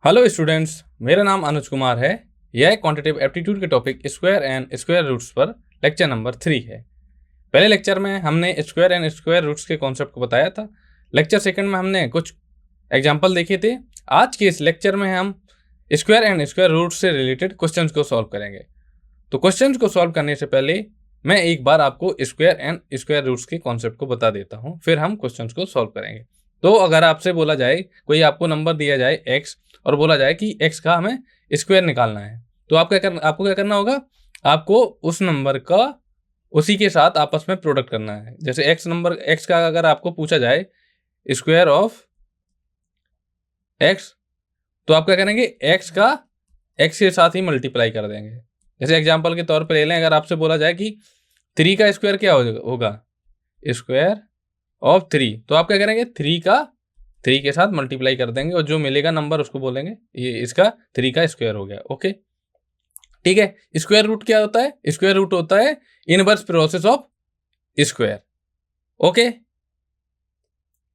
Hello students, मेरा नाम अनुज कुमार है। यह क्वांटिटेटिव एप्टीट्यूड के topic square and square roots पर लेक्चर नंबर 3 है। पहले लेक्चर में हमने स्क्वायर एंड स्क्वायर रूट्स के कॉन्सेप्ट को बताया था। लेक्चर सेकंड में हमने कुछ एग्जाम्पल देखे थे। आज के इस लेक्चर में हम स्क्वायर एंड स्क्वायर रूट्स से रिलेटेड क्वेश्चंस को सॉल्व करेंगे। तो क्वेश्चंस को सॉल्व करने से पहले मैं एक बार आपको स्क्वायर एंड स्क्वायर रूट्स के कॉन्सेप्ट को बता देता हूँ, फिर हम क्वेश्चंस को सॉल्व करेंगे। तो अगर आपसे बोला जाए, कोई आपको नंबर दिया जाए x और बोला जाए कि x का हमें स्क्वायर निकालना है, तो आपको क्या करना होगा? आपको उस नंबर का उसी के साथ आपस में प्रोडक्ट करना है। जैसे x का अगर आपको पूछा जाए स्क्वायर ऑफ x, तो आप क्या करेंगे? x का x के साथ ही मल्टीप्लाई कर देंगे। जैसे एग्जाम्पल के तौर पर ले लें, अगर आपसे बोला जाए कि 3 का स्क्वायर क्या होगा? स्क्वायर ऑफ 3, तो आप क्या करेंगे? 3 के साथ मल्टीप्लाई कर देंगे और जो मिलेगा नंबर उसको बोलेंगे ये इसका 3 का स्क्वायर हो गया। ओके, ठीक है। स्क्वायर रूट क्या होता है? स्क्वायर रूट होता है inverse process of square. Okay,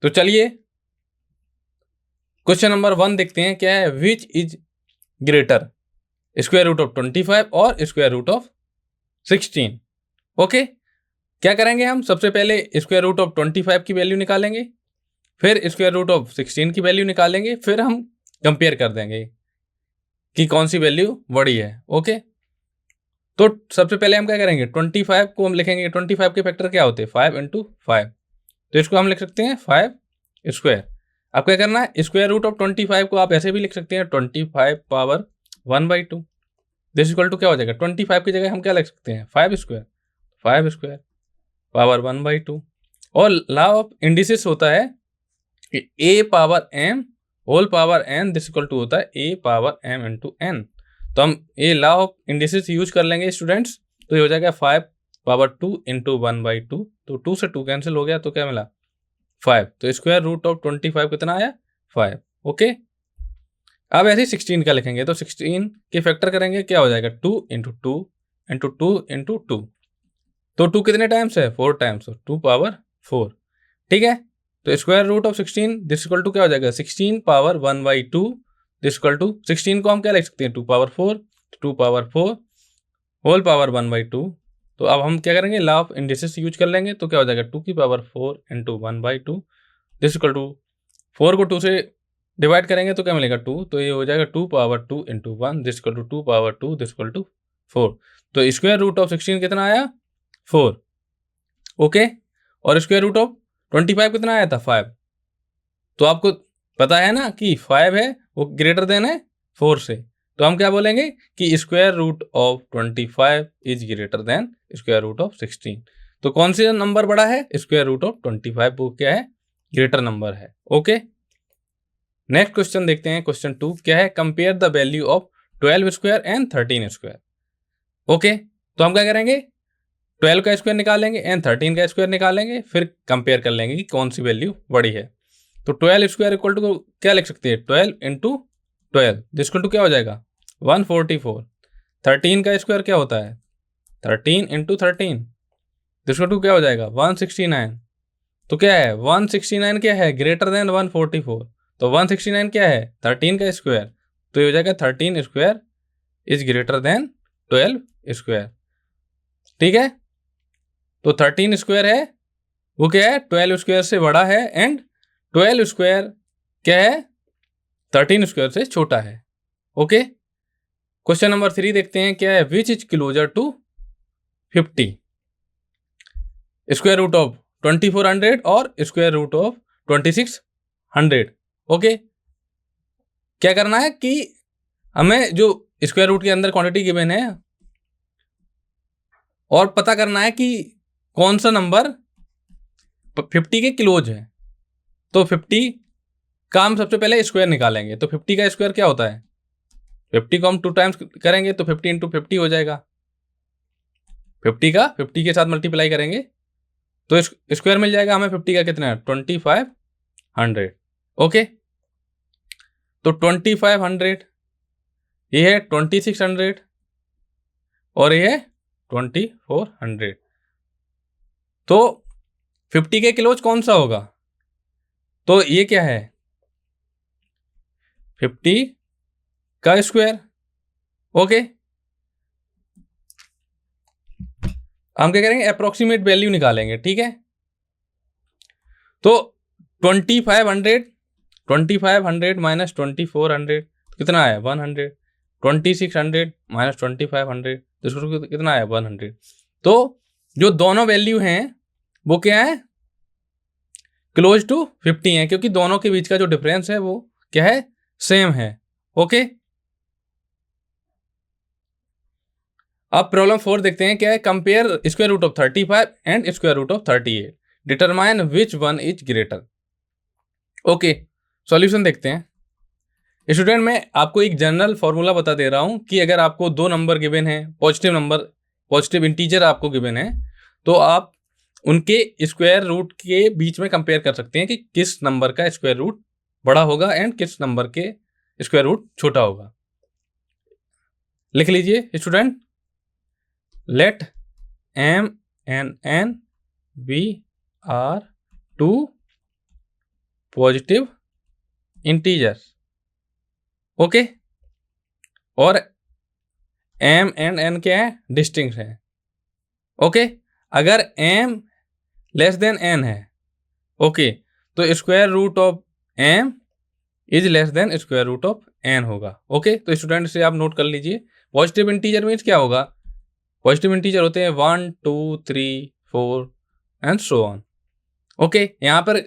तो चलिए क्वेश्चन नंबर 1 देखते हैं क्या है। Which is greater, square root of 25 और स्क्वायर रूट ऑफ 16? ओके, क्या करेंगे हम? सबसे पहले स्क्वायर रूट ऑफ 25 की वैल्यू निकालेंगे, फिर स्क्वायर रूट ऑफ 16 की वैल्यू निकालेंगे, फिर हम कंपेयर कर देंगे कि कौन सी वैल्यू बड़ी है। ओके, तो सबसे पहले हम क्या करेंगे? 25 को हम लिखेंगे। 25 के फैक्टर क्या होते हैं? 5 इंटू 5, तो इसको हम लिख सकते हैं 5 स्क्वायर। अब क्या करना है? स्क्वायर रूट ऑफ 25 को आप ऐसे भी लिख सकते हैं 25 पावर 1/2। दिस इक्वल टू क्या हो जाएगा? 25 की जगह हम क्या लिख सकते हैं? 5 स्क्वायर। 5 square power 1/2। और लॉ ऑफ इंडिसेस होता है कि A power M whole power N this equal to होता है A power M into N. तो हम ये लॉ ऑफ इंडिसेस यूज कर लेंगे स्टूडेंट्स। तो ये हो जाएगा 5 पावर 2 इंटू 1/2। तो 2 से 2 कैंसिल हो गया, तो क्या मिला? 5। तो स्क्वायर रूट ऑफ 25 कितना आया? 5। ओके, अब ऐसे ही 16 का लिखेंगे, तो 16 के फैक्टर करेंगे, क्या हो जाएगा? 2 इंटू 2 इंटू 2 इंटू 2। तो 2 कितने टाइम्स है? 4 टाइम्स, 2 पावर 4। ठीक है, तो square root of 16 this equal to क्या हो जाएगा? 16 पावर 1/2 दिस इक्वल टू 16 को हम क्या लिख सकते हैं? 2 पावर 4, 2 पावर 4 होल पावर 1/2। तो अब हम क्या करेंगे? लॉ ऑफ इंडिसेस यूज कर लेंगे, तो क्या हो जाएगा? 2 की power 4 into 1/2 this equal to 4 को 2 से डिवाइड करेंगे तो क्या मिलेगा? 2। तो ये हो जाएगा 2 power 2 into 1 this equal to 2 power 2 this equal to 4। तो स्क्वायर रूट ऑफ 16 कितना आया? 4। ओके, और स्क्वायर रूट ऑफ 25 कितना आया था? 5। तो आपको पता है ना कि 5 है वो ग्रेटर देन है 4 से, तो हम क्या बोलेंगे कि square root of 25 is greater than square root of 16। तो कौन सा नंबर बड़ा है? स्क्वायर रूट ऑफ 25 वो क्या है? ग्रेटर नंबर है। ओके, नेक्स्ट क्वेश्चन देखते हैं। क्वेश्चन 2 क्या है? Compare the value of 12 square and 13 square. Okay, तो हम क्या करेंगे? 12 का स्क्वायर निकालेंगे एंड 13 का स्क्वायर निकालेंगे, फिर कंपेयर कर लेंगे कि कौन सी वैल्यू बड़ी है। तो 12 स्क्वायर इक्वल टू क्या लिख सकते हैं? 12 इंटू 12 जिसको टू क्या हो जाएगा? 144। 13 का स्क्वायर क्या होता है? 13 इंटू 13 जिसको टू क्या हो जाएगा? 169। तो क्या है? 169 क्या है? Greater then 144। तो 169 क्या है? 13 का स्क्वायर। तो ये हो जाएगा 13 square is greater then 12 square. ठीक है, तो 13 स्क्वायर है वो क्या है? 12 स्क्वायर से बड़ा है एंड 12 स्क्वायर क्या है? 13 स्क्वायर से छोटा है। ओके, क्वेश्चन नंबर 3 देखते हैं क्या है। Which is closer to 50? Square root of 2400 और स्क्वायर रूट ऑफ 2600। ओके, क्या करना है कि हमें जो स्क्वायर रूट के अंदर क्वांटिटी गिवन है और पता करना है कि कौन सा नंबर 50 के क्लोज है। तो 50 का हम सबसे पहले स्क्वायर निकालेंगे, तो 50 का स्क्वायर क्या होता है? 50 को हम 2 टाइम्स करेंगे तो 50 इंटू 50 हो जाएगा। 50 का 50 के साथ मल्टीप्लाई करेंगे तो स्क्वायर मिल जाएगा हमें। 50 का कितना है? 2500। ओके, तो 2500 ये है 2600 और ये है 2400। तो 50 के क्लोज कौन सा होगा? तो ये क्या है? 50 का स्क्वायर। ओके, हम क्या करेंगे, अप्रोक्सीमेट वैल्यू निकालेंगे। ठीक है, तो 2500 माइनस 2400 कितना आया 100, 2600 माइनस 2500 तो इसको कितना आया 100। तो जो दोनों वैल्यू हैं वो क्या है, क्लोज टू 50 है, क्योंकि दोनों के बीच का जो डिफरेंस है वो क्या है, सेम है। ओके, अब प्रॉब्लम 4 देखते हैं, क्या है, compare square root of 35 and square root of 38, determine which one is greater. Okay, solution देखते हैं। स्टूडेंट, मैं आपको एक जनरल फॉर्मूला बता दे रहा हूं कि अगर आपको दो नंबर गिवन है, पॉजिटिव नंबर, पॉजिटिव इंटीजर आपको गिवन है, तो आप उनके स्क्वायर रूट के बीच में कंपेयर कर सकते हैं कि किस नंबर का स्क्वायर रूट बड़ा होगा एंड किस नंबर के स्क्वायर रूट छोटा होगा। लिख लीजिए student, let m and n be are two positive integers. Okay, और m एंड n क्या है, डिस्टिंक्ट है। ओके, अगर m लेस देन n है, ओके, तो square root of m is less than square root of n होगा। Okay, तो student से आप नोट कर लीजिए, पॉजिटिव इंटीजर मीन्स क्या होगा, पॉजिटिव इंटीजर होते हैं 1 2 3 4 एंड सो ऑन। ओके, यहाँ पर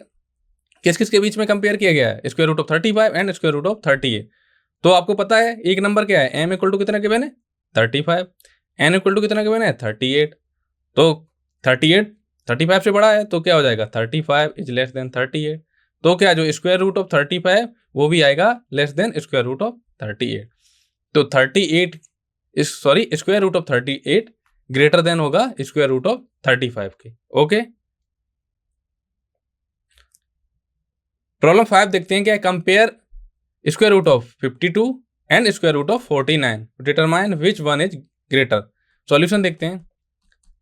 किस किस के बीच में कंपेयर किया गया है, square root of 35 and square root of 38। तो आपको पता है एक नंबर क्या है, m इक्वल टू कितना गिवन है 35, n इक्वल टू कितना गिवन है 38। तो 38 35 से बड़ा है तो क्या हो जाएगा 35 इज लेस देन 38। तो क्या जो स्क्वायर रूट ऑफ 35 वो भी आएगा less than square root of 38। तो 38 square root of 38 greater than होगा स्क्वायर रूट ऑफ 35 के। ओके, प्रॉब्लम 5 देखते हैं, क्या compare square root of 52 and square root of 49, determine which one is greater. Solution देखते हैं।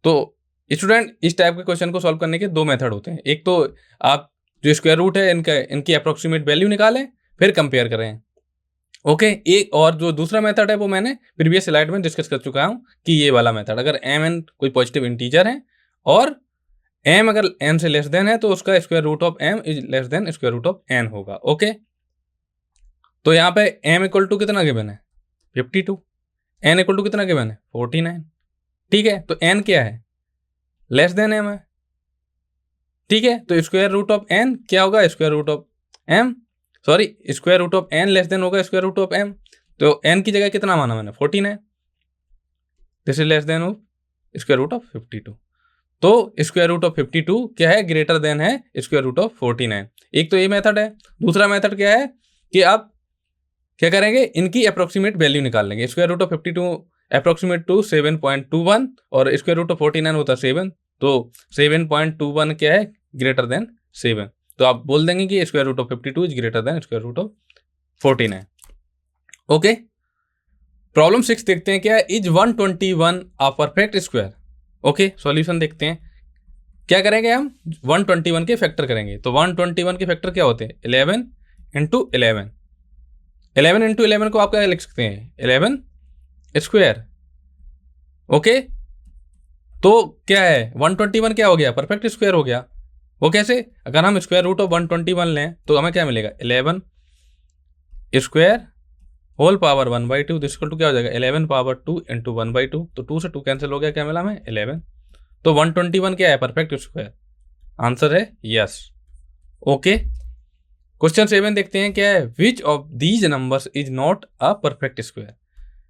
तो स्टूडेंट, इस टाइप के क्वेश्चन को सॉल्व करने के दो मेथड होते हैं, एक तो आप जो स्क्वायर रूट है इनकी अप्रोक्सीमेट वैल्यू निकालें फिर कंपेयर करें। ओके, एक और जो दूसरा मेथड है वो मैंने प्रीवियस स्लाइड में डिस्कस कर चुका हूं कि ये वाला मेथड, अगर m n कोई पॉजिटिव इंटीजर है और m अगर n से लेस देन है तो उसका square root of m is less than square root of n होगा। ओके, तो यहाँ पे m इक्वल टू कितना गिवन है 52, n इक्वल टू कितना गिवन है 49। ठीक है, तो n क्या है लेस देन m है। ठीक है, तो स्क्वायर रूट ऑफ n क्या होगा, square root of m, sorry square root of n less than होगा स्क्वायर रूट ऑफ m। तो n की जगह कितना माना मैंने 14 this is less than of square root of 52। तो स्क्वायर रूट ऑफ 52 क्या है, ग्रेटर देन है स्क्वायर रूट ऑफ 49। एक तो ये मेथड है। दूसरा मेथड क्या है कि आप क्या करेंगे, इनकी अप्रोक्सीमेट वैल्यू निकाल लेंगे। Square root of 52 approximate to 7.21 और स्क्वायर रूट ऑफ 49 होता है 7, तो 7.21 क्या है ग्रेटर देन 7। तो आप बोल देंगे कि square root of 52 is greater than square root of 49। Okay, problem 6 देखते हैं, क्या है, is 121 a perfect square. Okay, solution देखते हैं। क्या करेंगे हम 121 के फैक्टर करेंगे। तो 121 के फैक्टर क्या होते हैं 11 इंटू 11। 11 इंटू 11 को आप क्या लिख सकते हैं 11 स्क्वायर। ओके, तो क्या है 121 क्या हो गया परफेक्ट स्क्वायर हो गया। वो कैसे, अगर हम स्क्वायर रूट ऑफ 121 लें तो हमें क्या मिलेगा 11 square whole power 1/2 this equal to क्या हो जाएगा 11 पावर 2 इंटू 1/2। तो 2 से 2 कैंसिल हो गया, क्या मिला हमें 11। तो 121 क्या है परफेक्ट स्क्वायर, आंसर है यस। ओके, क्वेश्चन 7 देखते हैं, क्या है, which of these numbers is not a perfect square.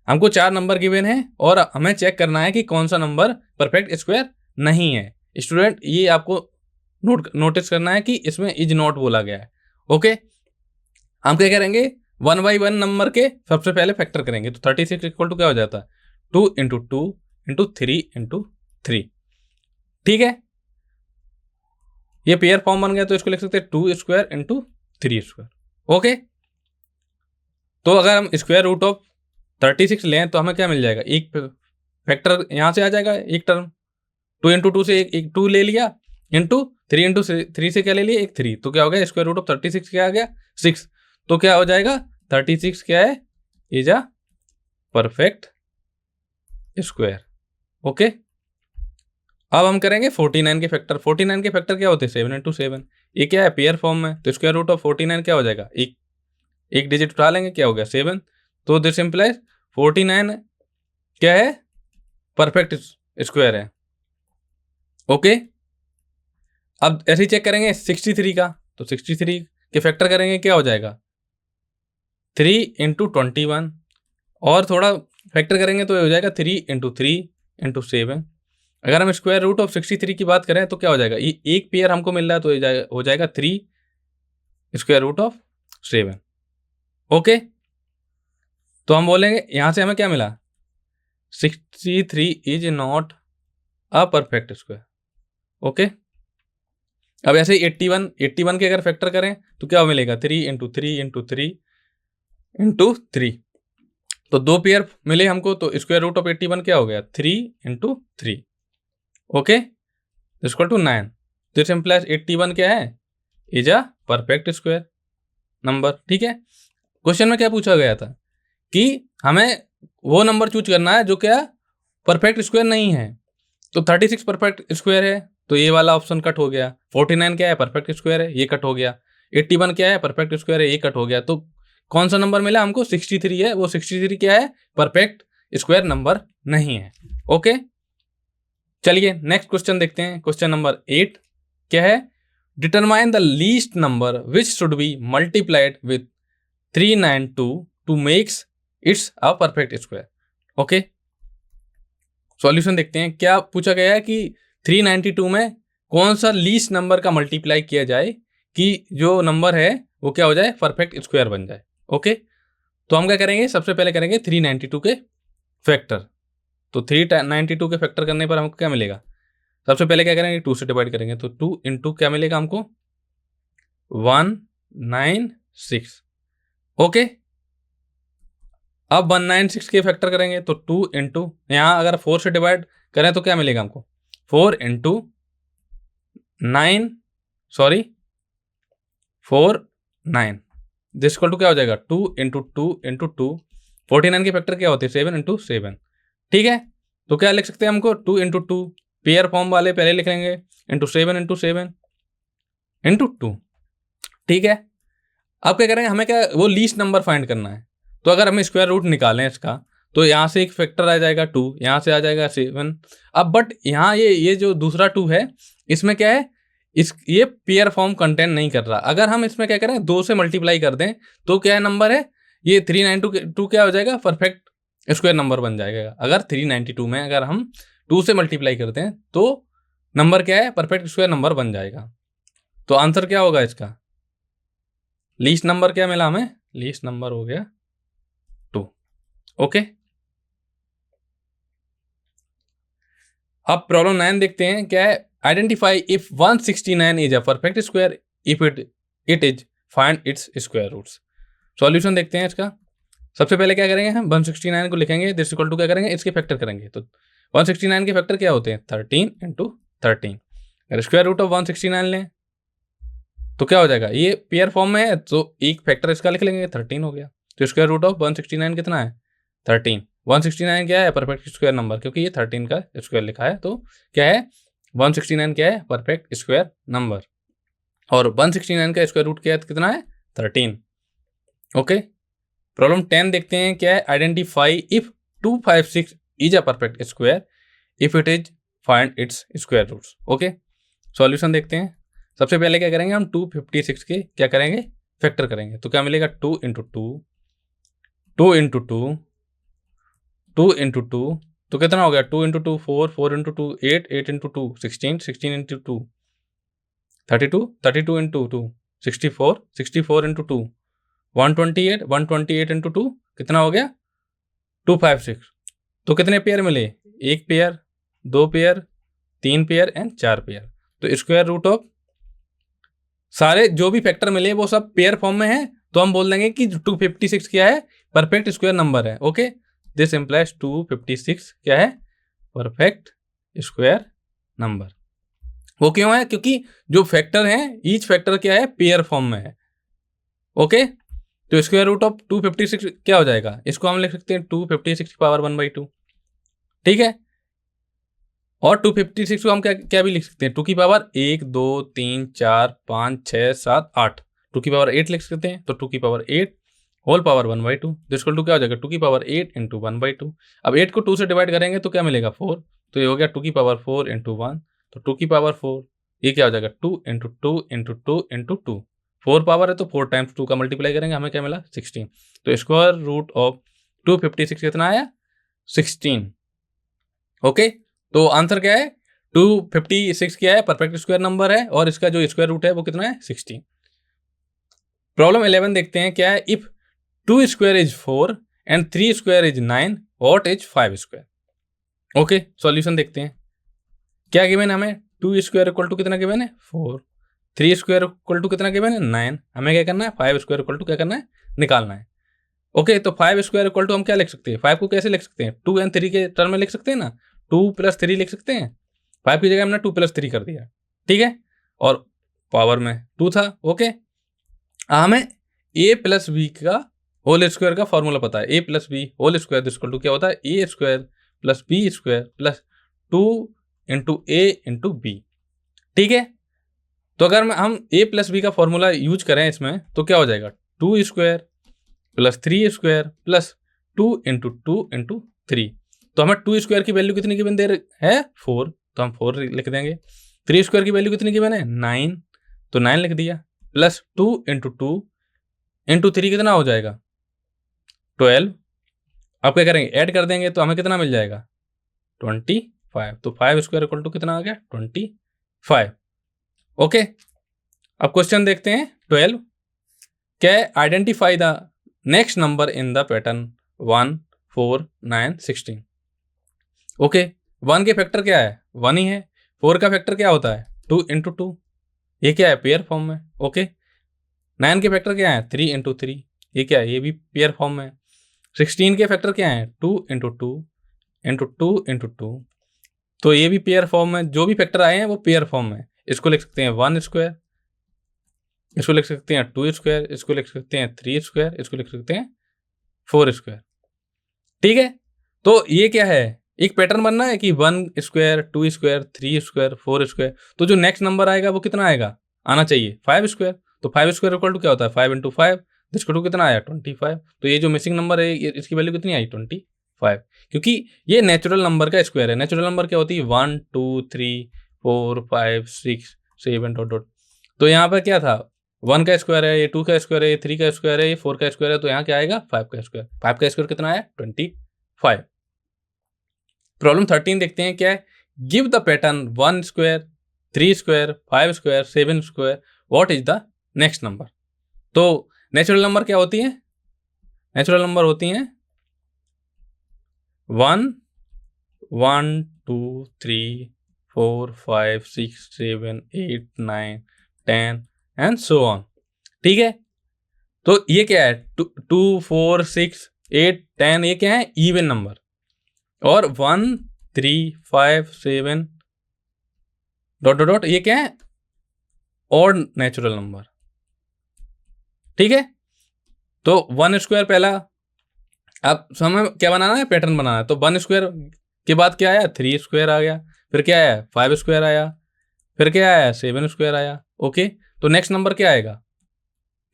हमको 4 नंबर गिवन है और हमें चेक करना है कि कौन सा नंबर परफेक्ट स्क्वायर नहीं है। स्टूडेंट, ये आपको नोटिस करना है कि इसमें इज नॉट बोला गया है। ओके, हम क्या करेंगे 1 by 1 नंबर के सबसे पहले फैक्टर करेंगे। तो 36 इक्वल टू क्या हो जाता है 2 इंटू 2 इंटू 3 इंटू 3। ठीक है, ये पेयर फॉर्म बन गया तो इसको लिख सकते हैं 2 स्क्वायर इंटू 3 स्क्वायर। ओके, तो अगर हम स्क्वायर रूट ऑफ 36 लें तो हमें क्या मिल जाएगा, एक फैक्टर यहाँ से आ जाएगा, एक टर्म 2 इंटू 2 से एक 2 ले लिया इंटू 3 इंटू 3 से क्या ले लिया एक 3। तो क्या हो गया स्क्वायर रूट ऑफ 36 क्या आ गया 6। तो क्या हो जाएगा 36 क्या है is a perfect square. Okay, अब हम करेंगे 49 के फैक्टर। 49 के फैक्टर क्या होते हैं? 7 इंटू 7। ये क्या है? पेयर फॉर्म में, तो स्क्वायर रूट ऑफ 49 क्या हो जाएगा? एक डिजिट उठा लेंगे, क्या हो गया? 7। तो दिस इंप्लाइज 49 क्या है? परफेक्ट स्क्वायर है। ओके, अब ऐसे ही चेक करेंगे 63 का, तो 63 के फैक्टर करेंगे, क्या हो जाएगा? 3 इंटू 21, और थोड़ा फैक्टर करेंगे तो हो जाएगा 3 इंटू 3 इंटू 7। अगर हम स्क्वायर रूट ऑफ 63 की बात करें तो क्या हो जाएगा? ये एक पेयर हमको मिल रहा है, तो हो जाएगा 3 स्क्वायर रूट ऑफ 7। ओके, तो हम बोलेंगे यहां से हमें क्या मिला? 63 is not a perfect square. Okay, अब ऐसे ही 81 के अगर फैक्टर करें तो क्या मिलेगा? 3 इंटू 3 इंटू 3 इंटू 3। तो दो पेयर मिले हमको, तो स्क्वायर रूट ऑफ 81 क्या हो गया? 3 into 3। Okay, equal to 9। This implies 81 क्या है? Is a perfect square number. ठीक है, क्वेश्चन में क्या पूछा गया था कि हमें वो नंबर चूज करना है जो क्या परफेक्ट स्क्वायर नहीं है। तो 36 परफेक्ट स्क्वायर है, तो ये वाला ऑप्शन कट हो गया। 49 क्या है? परफेक्ट स्क्वायर है, ये कट हो गया। 81 क्या है? परफेक्ट स्क्वायर है, ये कट हो गया। तो कौन सा नंबर मिला हमको? 63 है। वो 63 क्या है? परफेक्ट स्क्वायर नंबर नहीं है। ओके, चलिए नेक्स्ट क्वेश्चन देखते हैं। क्वेश्चन नंबर 8 क्या है? Determine the least number which should be multiplied with 392 to makes its a perfect square. Okay, solution देखते हैं। क्या पूछा गया है कि 392 में कौन सा लीस्ट नंबर का मल्टीप्लाई किया जाए कि जो नंबर है वो क्या हो जाए? परफेक्ट स्क्वायर बन जाए। ओके, तो हम क्या करेंगे? सबसे पहले करेंगे 392 के फैक्टर। तो 392 के फैक्टर करने पर हमको क्या मिलेगा? सबसे पहले क्या करेंगे? 2 से डिवाइड करेंगे, तो 2 इंटू क्या मिलेगा हमको? 196। ओके, अब 196 के फैक्टर करेंगे, तो 2 इंटू, यहाँ अगर 4 से डिवाइड करें तो क्या मिलेगा हमको? 4 into 9, sorry 4 9, this equal to क्या हो जाएगा? 2 इंटू 2 इंटू 2। 49 के फैक्टर क्या होते हैं? 7 इंटू 7। ठीक है, तो क्या लिख सकते हैं हमको? 2 इंटू 2 पेयर फॉर्म वाले पहले लिख लेंगे, इंटू 7 इंटू 7 इंटू 2। ठीक है, अब क्या करेंगे? हमें क्या वो लीस्ट नंबर फाइंड करना है। तो अगर हम स्क्वायर रूट निकालें इसका, तो यहाँ से एक फैक्टर आ जाएगा 2, यहाँ से आ जाएगा 7। अब बट यहाँ ये जो दूसरा 2 है, इसमें क्या है? ये पेयर फॉर्म कंटेंट नहीं कर रहा। अगर हम इसमें क्या करें? 2 से मल्टीप्लाई कर दें तो क्या नंबर है? ये 392 क्या हो जाएगा? परफेक्ट स्क्वायर नंबर बन जाएगा। अगर 392 में अगर हम 2 से मल्टीप्लाई करते हैं तो नंबर क्या है? परफेक्ट स्क्वायर नंबर बन जाएगा। तो आंसर क्या होगा इसका? लीस्ट नंबर क्या मिला हमें? लीस्ट नंबर हो गया 2। ओके, अब प्रॉब्लम 9 देखते हैं। क्या है? Identify if 169 is a perfect square, if it is find its square roots. Solution देखते हैं इसका। सबसे पहले क्या करेंगे? हम 169 को लिखेंगे, दिस इक्वल टू क्या करेंगे? इसके फैक्टर करेंगे। तो 169 के फैक्टर क्या होते हैं? 13 इंटू 13। अगर स्क्वायर रूट ऑफ 169 लें तो क्या हो जाएगा? ये पेयर फॉर्म में है, तो एक फैक्टर इसका लिख लेंगे, 13 हो गया। तो स्क्वायर रूट ऑफ 169 कितना है? 13। 169 क्या है? परफेक्ट स्क्वायर नंबर, क्योंकि ये 13 का स्क्वायर लिखा है, तो क्या है? 169 क्या है? Perfect square number. और 169 का स्क्वायर रूट क्या है? कितना है? 13। ओके, प्रॉब्लम 10 देखते हैं। क्या है? Identify if 256 is a perfect square, if it is find its square roots. Okay, solution देखते हैं। सबसे पहले क्या करेंगे? हम 256 के क्या करेंगे? फैक्टर करेंगे, तो क्या मिलेगा? 2 इंटू 2, 2 इंटू 2, 2 इंटू 2, तो कितना हो गया? 2 into 2 4, 4 into 2 8, 8 into 2 16, 16 into 2 32, 32 into 2 64, 64 into 2 128, 128 into 2 कितना हो गया? 256। तो कितने पेयर मिले? एक pair, 2 pair, 3 pair and 4 pair. तो स्क्वायर रूट ऑफ सारे जो भी फैक्टर मिले वो सब पेयर फॉर्म में है, तो हम बोल देंगे कि 256 क्या है? परफेक्ट स्क्वायर नंबर है। ओके, दिस इंप्लाइज 256 क्या है? Perfect square number. वो क्यों है? क्योंकि जो फैक्टर हैं ईच फैक्टर क्या है? पेयर फॉर्म में है। ओके, तो स्क्वायर रूट ऑफ 256 क्या हो जाएगा, इसको हम लिख सकते हैं 256 की पावर 1/2, ठीक है। और 256 को हम क्या क्या भी लिख सकते हैं, 2 की पावर 1 2 3 4 5 6 7 8, 2 की पावर 8 लिख सकते हैं। तो 2 की पावर 8 होल पावर 1/2, तो इसको 2 क्या हो जाएगा, 2 की पावर 8 इंटू 1/2। अब 8 को 2 से डिवाइड करेंगे तो क्या मिलेगा, 4। तो ये हो गया 2 की पावर 4 इंटू 1, तो 2 की पावर 4, ये क्या हो जाएगा 2 इंटू 2 इंटू 2 इंटू 2, 4 पावर है तो 4 टाइम्स 2 का मल्टीप्लाई करेंगे, हमें क्या मिला 16। तो स्क्वायर रूट ऑफ 256 कितना आया, 16। ओके, तो आंसर क्या है, 256 क्या है, परफेक्ट स्क्वायर नंबर है और इसका जो स्क्वायर रूट है वो कितना है, 16। प्रॉब्लम 11 देखते हैं क्या है, if 2 square is 4 and 3 square is 9, what is 5 square. Okay, solution देखते हैं। क्या गिवन है हमें, 2 स्क्वायर इक्वल टू कितना गिवन है, 4, 3 स्क्वायर इक्वल टू कितना गिवन है, 9, हमें क्या करना है, 5 स्क्वायर इक्वल टू क्या करना है, निकालना है। ओके, तो 5 स्क्वायर इक्वल टू हम क्या लिख सकते हैं, 5 को कैसे लिख सकते हैं, 2 एंड 3 के टर्म में लिख सकते हैं ना, 2 + 3 लिख सकते हैं। 5 की जगह हमने 2 + 3 कर दिया, ठीक है, और पावर में 2 था। ओके, हमें a + b का होल स्क्वायर का फॉर्मूला पता है, a + b whole square equal to क्या होता है, a square + b square + 2 into a into b, ठीक है। तो अगर हम a + b का फॉर्मूला यूज करें इसमें तो क्या हो जाएगा, 2 स्क्वायर + 3 स्क्वायर + 2 इंटू 2 इंटू 3। तो हमें 2 स्क्वायर की वैल्यू कितनी गिवन दे है, 4, तो हम 4 लिख देंगे। 3 स्क्वायर की वैल्यू कितनी गिवन है, 9, तो 9 लिख दिया, + 2 इंटू 2 इंटू 3 कितना हो जाएगा, 12। अब क्या करेंगे, ऐड कर देंगे तो हमें कितना मिल जाएगा, 25। तो 5 स्क्वायर इक्वल टू कितना आ गया, 25। ओके, अब क्वेश्चन देखते हैं 12। क्या identify the next number in the pattern 1 4 9 16। Okay, 1 के फैक्टर क्या है, 1 ही है। 4 का फैक्टर क्या होता है, 2 इंटू 2, ये क्या है, पेयर फॉर्म में। ओके, 9 के फैक्टर क्या है, 3 इंटू 3, ये क्या है, ये भी पेयर फॉर्म में। 16 के फैक्टर क्या है, 2 इंटू 2 इंटू 2 इंटू 2, तो ये भी पेयर फॉर्म में। जो भी फैक्टर आए हैं वो पेयर फॉर्म में। इसको लिख सकते हैं 1 स्क्वायर, इसको लिख सकते हैं 2 स्क्वायर, इसको लिख सकते हैं 3 स्क्वायर, इसको लिख सकते हैं 4 स्क्वायर, ठीक है। तो ये क्या है, एक पैटर्न बनना है कि 1 स्क्वायर 2 स्क्वायर 3 स्क्वायर 4 स्क्वायर, तो जो नेक्स्ट नंबर आएगा वो कितना आएगा, आना चाहिए 5 स्क्वायर। तो 5 स्क्वायर इक्वल टू क्या होता है, 5 इंटू 5, जिसको टू कितना आया, 25। तो ये जो मिसिंग नंबर है इसकी वैल्यू कितनी आई, 25, क्योंकि ये नेचुरल नंबर का स्क्वायर है। नेचुरल नंबर क्या होती है, 1 2 3 4 5 6 7 डॉट डॉट। तो यहाँ पर क्या था, 1 का स्क्वायर है, ये 2 का स्क्वायर है, ये 3 का स्क्वायर है, ये 4 का स्क्वायर है, तो यहाँ क्या आएगा, 5 का स्क्वायर। 5 का स्क्वायर कितना आया, 25। प्रॉब्लम 13 देखते हैं क्या है, give the pattern 1 square 3 square 5 square 7 square, what is the next number. तो नेचुरल नंबर क्या होती है, नेचुरल नंबर होती हैं 1 1 2 3 4 5 6 7 8 9 10 एंड सो ऑन, ठीक है। तो ये क्या है, 2 4 6 8 10, ये क्या है, इवन नंबर। और 1 3 5 7 डॉट डॉट डॉट, ये क्या है, ऑड नेचुरल नंबर, ठीक है। तो 1 स्क्वायर पहला, अब हमें क्या बनाना है, पैटर्न बनाना है। तो 1 स्क्वायर के बाद क्या आया, 3 स्क्वायर आ गया, फिर क्या आया, 5 स्क्वायर आया, फिर क्या आया, 7 स्क्वायर आया। ओके, तो नेक्स्ट नंबर क्या आएगा,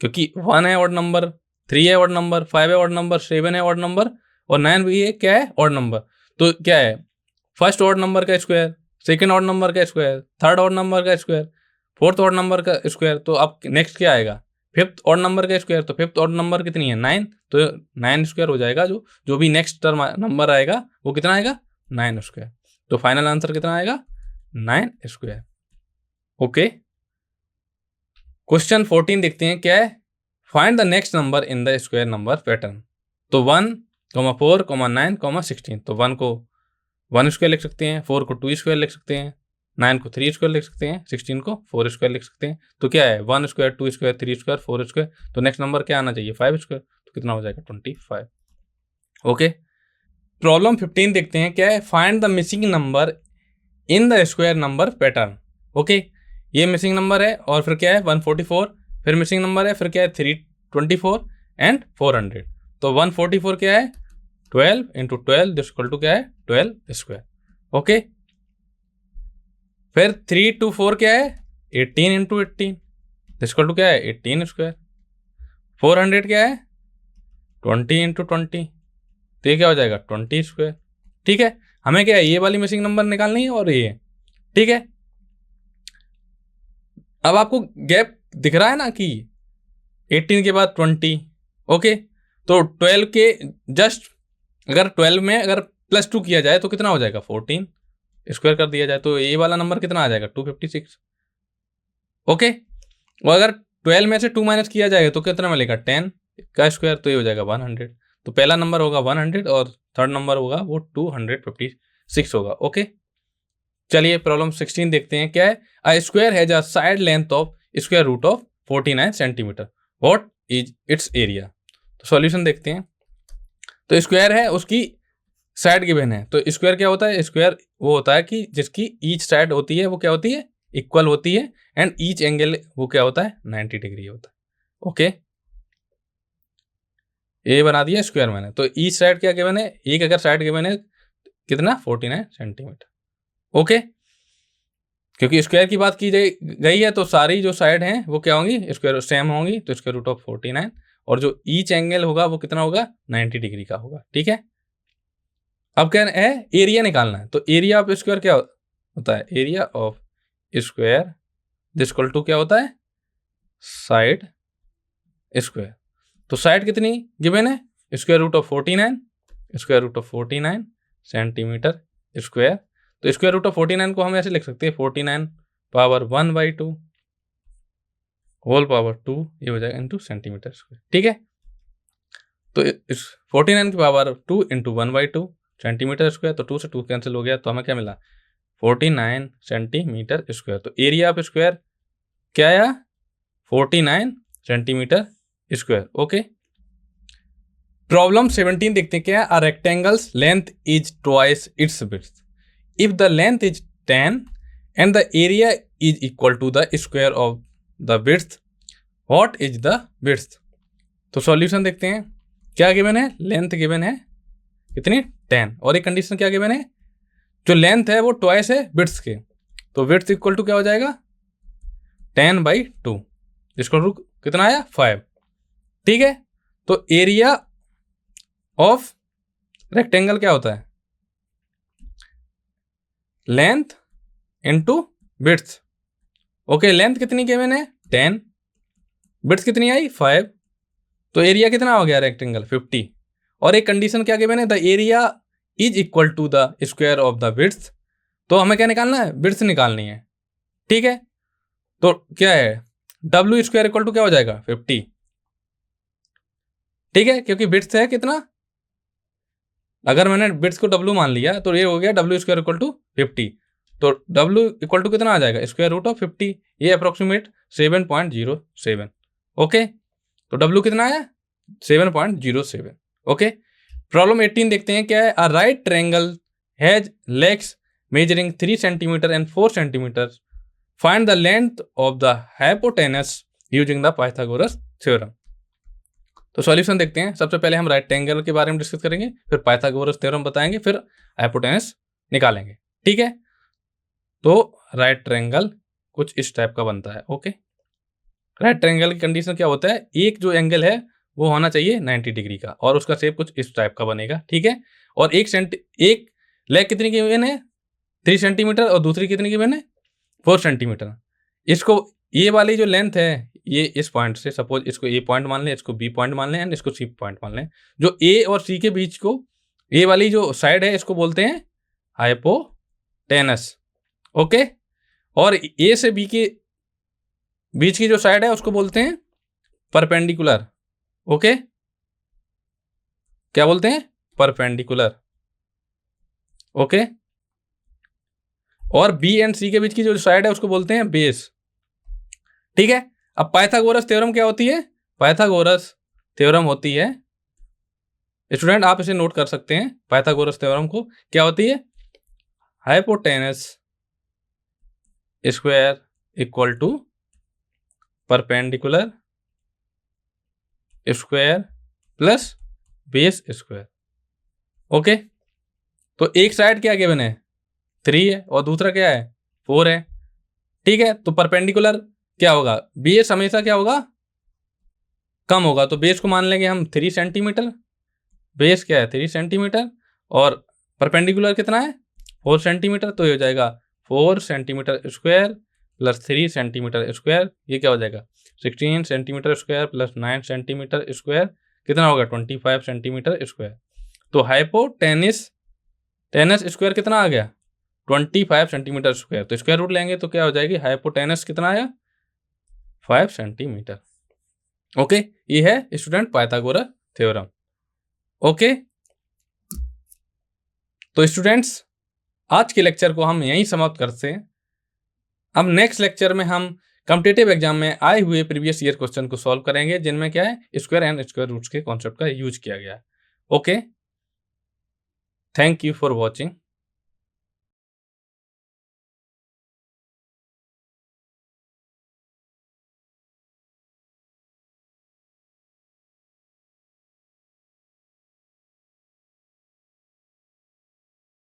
क्योंकि 1 है ऑड नंबर, 3 है ऑड नंबर, 5 है ऑड नंबर, 7 है ऑड नंबर और 9 भी है क्या है, ऑड नंबर। तो क्या है, फर्स्ट ऑड नंबर का स्क्वायर, सेकंड ऑड नंबर का स्क्वायर, थर्ड ऑड नंबर का स्क्वायर, फोर्थ ऑड नंबर का स्क्वायर। तो अब नेक्स्ट क्या आएगा, फिफ्थ ऑड नंबर का स्क्वायर। तो फिफ्थ ऑड नंबर कितनी है, 9, तो 9 स्क्वायर हो जाएगा। जो भी नेक्स्ट टर्म नंबर आएगा वो कितना आएगा, 9 स्क्वायर। तो फाइनल आंसर कितना आएगा, 9 स्क्वायर। ओके, क्वेश्चन 14 देखते हैं क्या है, find the next number in the square number pattern. तो 1 4 9 16। तो 1 को 1 स्क्वायर लिख सकते हैं, 4 को 2 स्क्वायर लिख सकते हैं, 9 को 3 स्क्वायर लिख सकते हैं, 16 को 4 स्क्वायर लिख सकते हैं। तो क्या है, 1 स्क्वायर 2 स्क्वायर 3 स्क्वायर 4 स्क्वायर, तो नेक्स्ट नंबर क्या आना चाहिए, 5 स्क्वायर। तो कितना हो जाएगा, 25। ओके, प्रॉब्लम 15 देखते हैं क्या है, find the missing number in the square number pattern. Okay, ये मिसिंग नंबर है और फिर क्या है 144, फिर मिसिंग नंबर है, फिर क्या है 324 एंड 400। तो 144 क्या है, 12 इंटू 12 दिस इक्वल टू क्या है, 12 स्क्वायर। ओके, फिर 3 to 4 क्या है, 18 इंटू 18 दिस इक्वल टू क्या है, 18 स्क्वायर। 400 क्या है, 20 इंटू 20, तो ये क्या हो जाएगा, 20 स्क्वायर। ठीक है, हमें क्या है, ये वाली मिसिंग नंबर निकालनी है और ये, ठीक है। अब आपको गैप दिख रहा है ना कि 18 के बाद 20। ओके, तो 12 के जस्ट, अगर 12 में अगर +2 किया जाए तो कितना हो जाएगा, 14 स्क्वायर कर दिया जाए तो ये वाला नंबर कितना आ जाएगा, 256। ओके, और अगर 12 में से 2 माइनस किया जाएगा तो कितना मिलेगा, 10 का स्क्वायर, तो ये हो जाएगा 100। तो पहला नंबर होगा 100 और थर्ड नंबर होगा वो 256 होगा। ओके, चलिए प्रॉब्लम 16 देखते हैं, क्या है, a square has a side length of square root of 49 centimetre, what is its area. तो सॉल्यूशन देखते हैं। तो स्क्वायर है, उसकी साइड गिवन है। तो स्क्वायर क्या होता है, स्क्वायर वो होता है कि जिसकी ईच साइड होती है वो क्या होती है, इक्वल होती है, एंड ईच एंगल वो क्या होता है, 90 डिग्री होता है। ओके, ये बना दिया स्क्वायर मैंने। तो ईच साइड क्या गिवन है, एक अगर साइड गिवन है कितना, 49 सेंटीमीटर। ओके, क्योंकि स्क्वायर की बात की गई है तो सारी जो साइड हैं वो क्या होंगी, स्क्वायर सेम होंगी, तो स्क्वायर रूट ऑफ 49, और जो ईच एंगल होगा वो कितना होगा, 90 डिग्री का होगा। ठीक है, अब क्या है, एरिया निकालना है। तो एरिया ऑफ स्क्वायर क्या होता है, area of square this equal to क्या होता है, साइड स्क्वायर। तो साइड कितनी गिवन है, square root of 49, square root of 49 centimetre square. तो स्क्वायर रूट ऑफ 49 को हम ऐसे लिख सकते हैं, 49 पावर 1/2 होल पावर 2, ये हो जाएगा इंटू सेंटीमीटर स्क्वायर। ठीक है, तो इस 49 की पावर 2 इंटू 1/2 सेंटीमीटर स्क्वायर, तो 2 से 2 कैंसिल हो गया, तो हमें क्या मिला, 49 सेंटीमीटर स्क्वायर। तो एरिया ऑफ स्क्वायर क्या आया, 49 सेंटीमीटर स्क्वायर। ओके, प्रॉब्लम 17 देखते हैं, क्या है, a rectangle's length is twice its width if the length is 10 and the area is equal to the square of the width, what is the width. तो solution देखते हैं, क्या given है, length given है कितनी, 10, और एक कंडीशन क्या गिवन है, जो लेंथ है वो ट्वाइस है विड्थ के, तो विड्थ इक्वल टू क्या हो जाएगा, 10/2, जिसको कितना आया, 5। ठीक है, तो एरिया ऑफ रेक्टेंगल क्या होता है, length into width. Okay, length कितनी गिवन है, 10, विड्थ कितनी आई, 5, तो एरिया कितना हो गया रेक्टेंगल, 50, और एक कंडीशन क्या गिवन है, the area is equal to the square of the width. तो हमें क्या निकालना है, विड्थ निकालनी है। ठीक है, तो क्या है, डब्ल्यू स्क्वायर इक्वल टू क्या हो जाएगा, 50। ठीक है, क्योंकि विड्थ है कितना, अगर मैंने विड्थ को डब्ल्यू मान लिया तो ये हो गया डब्ल्यू स्क्वायर इक्वल टू 50, तो डब्ल्यू इक्वल टू कितना आ जाएगा, स्क्वायर रूट ऑफ 50, ये अप्रोक्सीमेट 7.07। ओके, तो डब्ल्यू कितना आया, 7.07। ओके, प्रॉब्लम 18 देखते हैं, क्या है, a right triangle has legs measuring 3 centimetre and 4 centimetre, find the length of the hypotenuse using the Pythagoras theorem. तो सॉल्यूशन देखते हैं, सबसे पहले हम राइट एंगल के बारे में डिस्कस करेंगे, फिर पाइथागोरस थ्योरम बताएंगे, फिर हाइपोटेनस निकालेंगे। ठीक है, तो राइट ट्रायंगल कुछ इस टाइप का बनता है। ओके, राइट ट्रायंगल की कंडीशन क्या होता है, एक जो एंगल है वो होना चाहिए 90 डिग्री का, और उसका शेप कुछ इस टाइप का बनेगा। ठीक है, और एक लेग कितनी गिवन है, 3 सेंटीमीटर, और दूसरी कितनी गिवन है, 4 सेंटीमीटर। इसको ये वाली जो लेंथ है, ये इस पॉइंट से, सपोज इसको ए पॉइंट मान लें, इसको बी पॉइंट मान लें, एंड इसको सी पॉइंट मान लें, जो ए और सी के बीच को, ये वाली जो साइड है इसको बोलते हैं हाइपोटेनस। ओके, और ए से बी के बीच की जो साइड है उसको बोलते हैं परपेंडिकुलर। ओके, क्या बोलते हैं, परपेंडिकुलर। ओके, और बी एंड सी के बीच की जो साइड है उसको बोलते हैं बेस। ठीक है, अब पाइथागोरस थ्योरम क्या होती है, पाइथागोरस थ्योरम होती है, स्टूडेंट आप इसे नोट कर सकते हैं, पाइथागोरस थ्योरम को क्या होती है, hypotenuse square equal to perpendicular square plus base square. Okay, तो एक साइड क्या गिवन है 3 है और दूसरा क्या है 4 है। ठीक है, तो परपेंडिकुलर क्या होगा, बेस हमेशा क्या होगा कम होगा, तो बेस को मान लेंगे हम 3 सेंटीमीटर। बेस क्या है 3 सेंटीमीटर और परपेंडिकुलर कितना है 4 सेंटीमीटर, तो ये हो जाएगा 4 centimetre square plus 3 centimetre square, ये क्या हो जाएगा 16 centimetre square plus 9 centimetre square, कितना होगा 25 सेंटीमीटर स्क्वायर। तो हाइपोटेनिस स्क्वायर कितना आ गया 25 सेंटीमीटर स्क्वायर, तो स्क्वायर रूट लेंगे तो क्या हो जाएगी हाइपोटेनस कितना आया 5 सेंटीमीटर। ओके, ये है स्टूडेंट पाइथागोरस थ्योरम। ओके, तो स्टूडेंट्स आज के लेक्चर को हम यहीं समाप्त करते हैं। अब नेक्स्ट लेक्चर में हम कॉम्पिटिटिव एग्जाम में आए हुए प्रीवियस ईयर क्वेश्चन को सॉल्व करेंगे, जिनमें क्या है स्क्वायर एंड स्क्वायर रूट्स के कॉन्सेप्ट का यूज किया गया है। Okay, thank you for watching.